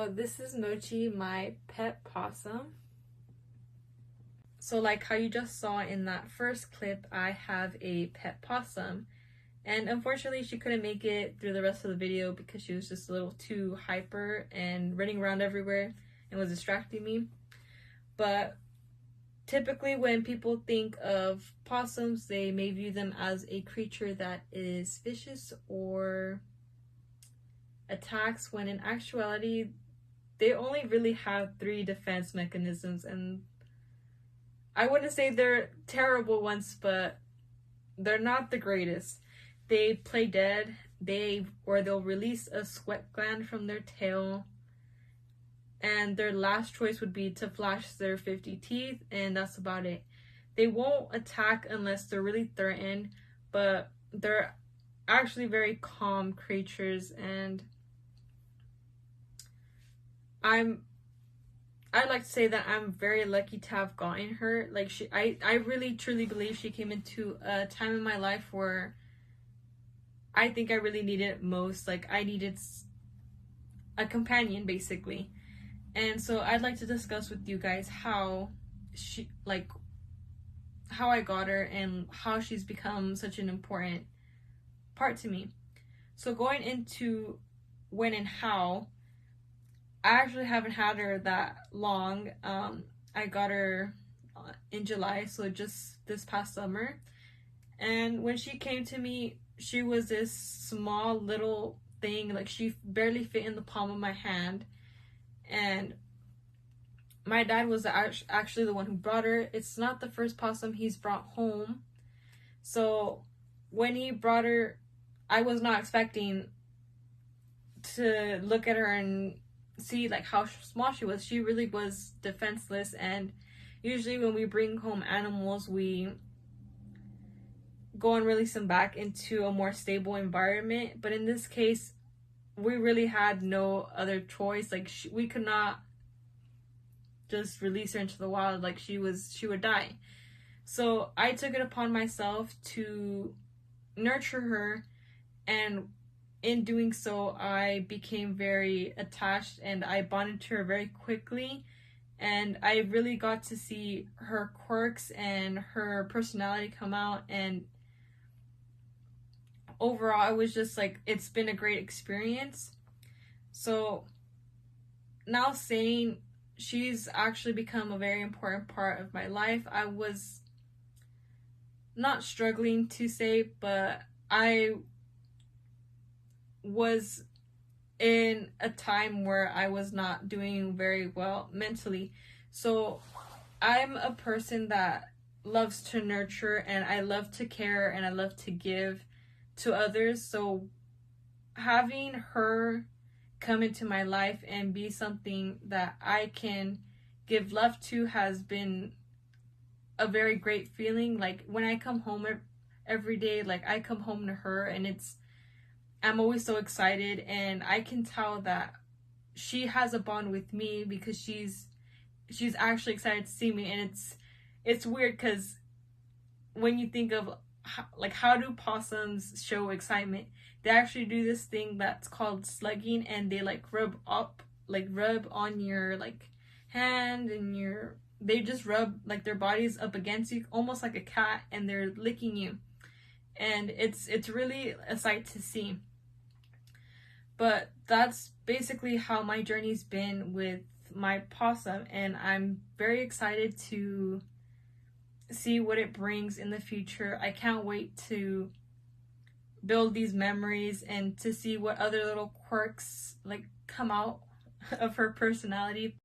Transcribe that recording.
So this is Mochi, my pet possum. So like how you just saw in that first clip, I have a pet possum. And unfortunately, she couldn't make it through the rest of the video because she was just a little too hyper and running around everywhere and was distracting me. But typically when people think of possums, they may view them as a creature that is vicious or attacks, when in actuality, they only really have 3 defense mechanisms, and I wouldn't say they're terrible ones, but they're not the greatest. They play dead, they'll release a sweat gland from their tail, and their last choice would be to flash their 50 teeth, and that's about it. They won't attack unless they're really threatened, but they're actually very calm creatures, and I'd like to say that I'm very lucky to have gotten her. Like I really truly believe she came into a time in my life where I think I really needed it most. Like I needed a companion basically. And so I'd like to discuss with you guys how I got her and how she's become such an important part to me. So going into when and how, I actually haven't had her that long. I got her in July, so just this past summer. And when she came to me, she was this small little thing, like she barely fit in the palm of my hand. And my dad was actually the one who brought her. It's not the first possum he's brought home. So when he brought her, I was not expecting to look at her and see like how small she was. She really was defenseless, and usually when we bring home animals, we go and release them back into a more stable environment. But in this case, we really had no other choice. Like we could not just release her into the wild. Like she would die. So I took it upon myself to nurture her, and in doing so, I became very attached and I bonded to her very quickly. And I really got to see her quirks and her personality come out. And overall, it was just like, it's been a great experience. So now saying she's actually become a very important part of my life, I was not struggling to say, but I was in a time where I was not doing very well mentally. So I'm a person that loves to nurture, and I love to care, and I love to give to others. So having her come into my life and be something that I can give love to has been a very great feeling. Like when I come home every day, like I come home to her, and I'm always so excited, and I can tell that she has a bond with me because she's actually excited to see me. And it's weird because when you think of how do possums show excitement, they actually do this thing that's called slugging, and they rub on your hand, and they just rub their bodies up against you almost like a cat, and they're licking you, and it's really a sight to see. But that's basically how my journey's been with my possum, and I'm very excited to see what it brings in the future. I can't wait to build these memories and to see what other little quirks come out of her personality.